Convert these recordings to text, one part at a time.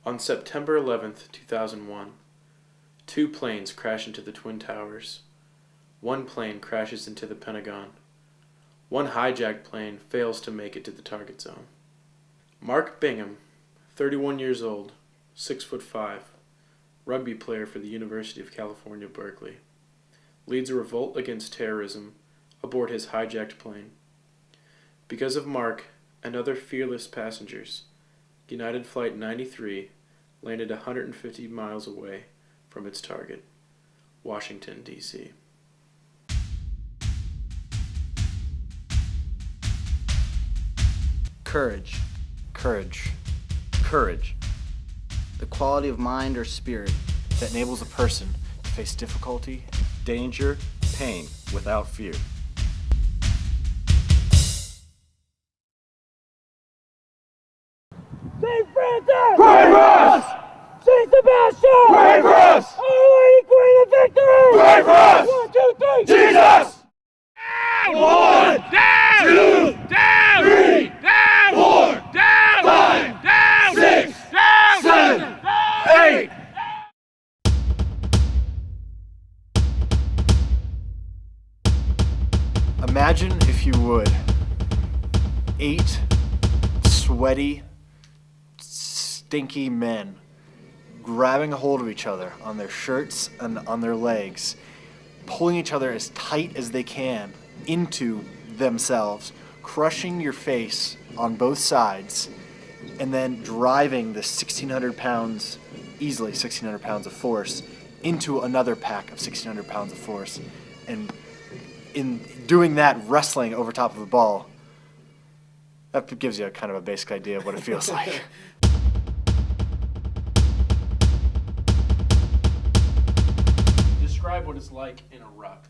On September 11th, 2001, two planes crash into the Twin Towers. One plane crashes into the Pentagon. One hijacked plane fails to make it to the target zone. Mark Bingham, 31 years old, 6'5", rugby player for the University of California, Berkeley, leads a revolt against terrorism aboard his hijacked plane. Because of Mark and other fearless passengers, United Flight 93 landed 150 miles away from its target, Washington, D.C. Courage. Courage. Courage. The quality of mind or spirit That enables a person to face difficulty, danger, pain without fear. St. Francis! Pray for us! St. Sebastian! Pray for us! Our Lady Queen of Victory! Pray for us! 1, 2, 3! Jesus! Down! 1! Down! 2! Down! 3! Down! 4! Down! 5! Down! 6! Down! 7! 8! Imagine, if you would, 8 sweaty, stinky men grabbing a hold of each other on their shirts and on their legs, pulling each other as tight as they can into themselves, crushing your face on both sides, and then driving the 1,600 pounds, easily 1,600 pounds of force, into another pack of 1,600 pounds of force, and in doing that, wrestling over top of the ball. That gives you a kind of a basic idea of what it feels like. Describe what it's like in a ruck.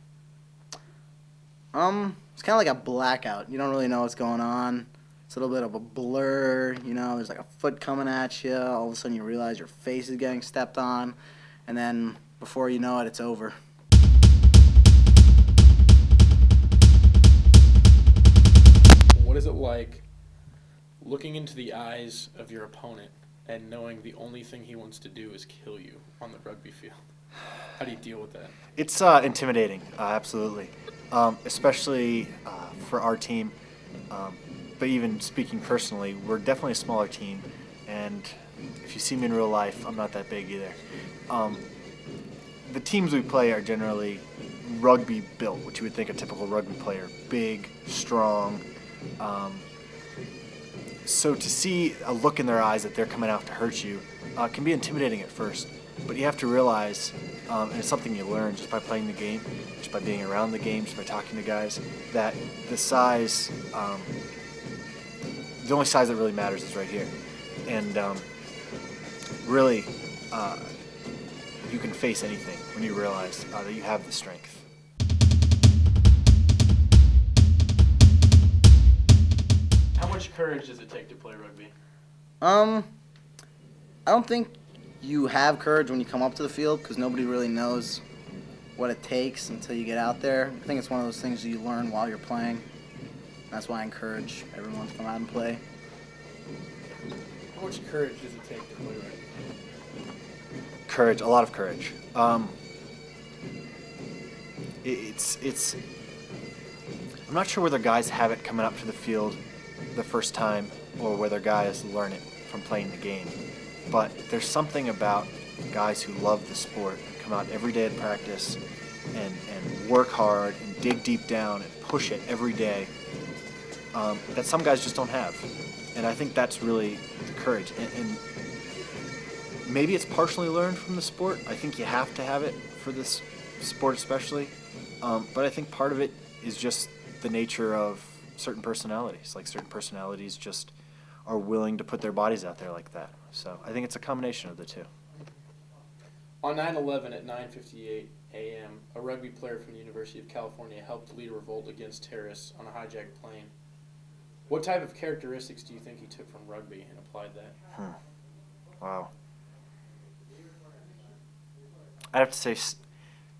It's kind of like a blackout. You don't really know what's going on. It's a little bit of a blur, you know, there's like a foot coming at you. All of a sudden you realize your face is getting stepped on, and then before you know it, it's over. What is it like looking into the eyes of your opponent and knowing the only thing he wants to do is kill you on the rugby field? How do you deal with that? It's intimidating, absolutely, especially for our team. But even speaking personally, we're definitely a smaller team, and if you see me in real life, I'm not that big either. The teams we play are generally rugby built, which you would think a typical rugby player, big, strong. So to see a look in their eyes that they're coming out to hurt you can be intimidating at first, but you have to realize, and it's something you learn just by playing the game, just by being around the game, just by talking to guys, that the size, the only size that really matters is right here. And really, you can face anything when you realize that you have the strength. How much courage does it take to play rugby? I don't think you have courage when you come up to the field because nobody really knows what it takes until you get out there. I think it's one of those things that you learn while you're playing. That's why I encourage everyone to come out and play. How much courage does it take to play rugby? Courage, a lot of courage. It's. I'm not sure whether guys have it coming up to the field the first time or whether guys learn it from playing the game. But there's something about guys who love the sport and come out every day at practice and work hard and dig deep down and push it every day that some guys just don't have. And I think that's really the courage. And maybe it's partially learned from the sport. I think you have to have it for this sport especially. But I think part of it is just the nature of certain personalities. Like certain personalities just are willing to put their bodies out there like that. So I think it's a combination of the two. On 9/11 at 9:58 a.m., a rugby player from the University of California helped lead a revolt against terrorists on a hijacked plane. What type of characteristics do you think he took from rugby and applied that? Wow. I'd have to say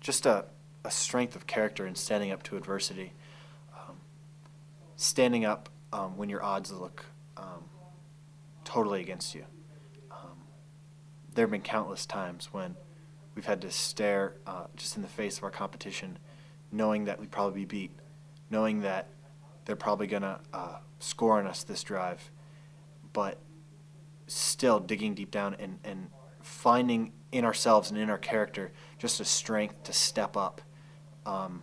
just a strength of character in standing up to adversity. Standing up when your odds look totally against you. there have been countless times when we've had to stare just in the face of our competition, knowing that we'd probably be beat, knowing that they're probably going to score on us this drive, but still digging deep down and finding in ourselves and in our character just a strength to step up and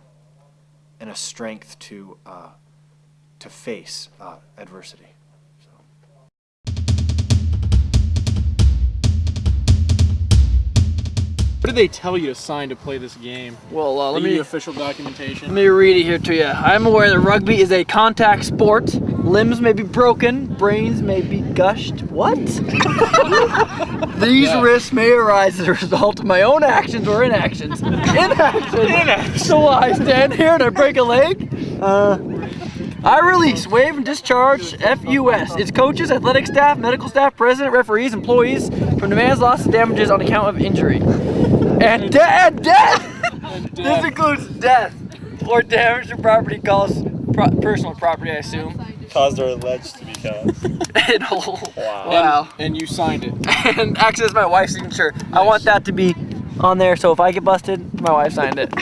a strength to face adversity. What did they tell you to sign to play this game? Well, let me official documentation. Let me read it here to you. I'm aware that rugby is a contact sport. Limbs may be broken, brains may be gushed. What? These risks may arise as a result of my own actions or inactions. Inaction. So I stand here and I break a leg. I release, waive, and discharge FUS, its coaches, athletic staff, medical staff, president, referees, employees from demands, losses, damages on account of injury. And death! This includes death or damage to property caused, personal property, I assume. Caused or alleged to be caused. Wow. And you signed it. And actually, it's my wife's signature. I want that to be on there, so if I get busted, my wife signed it.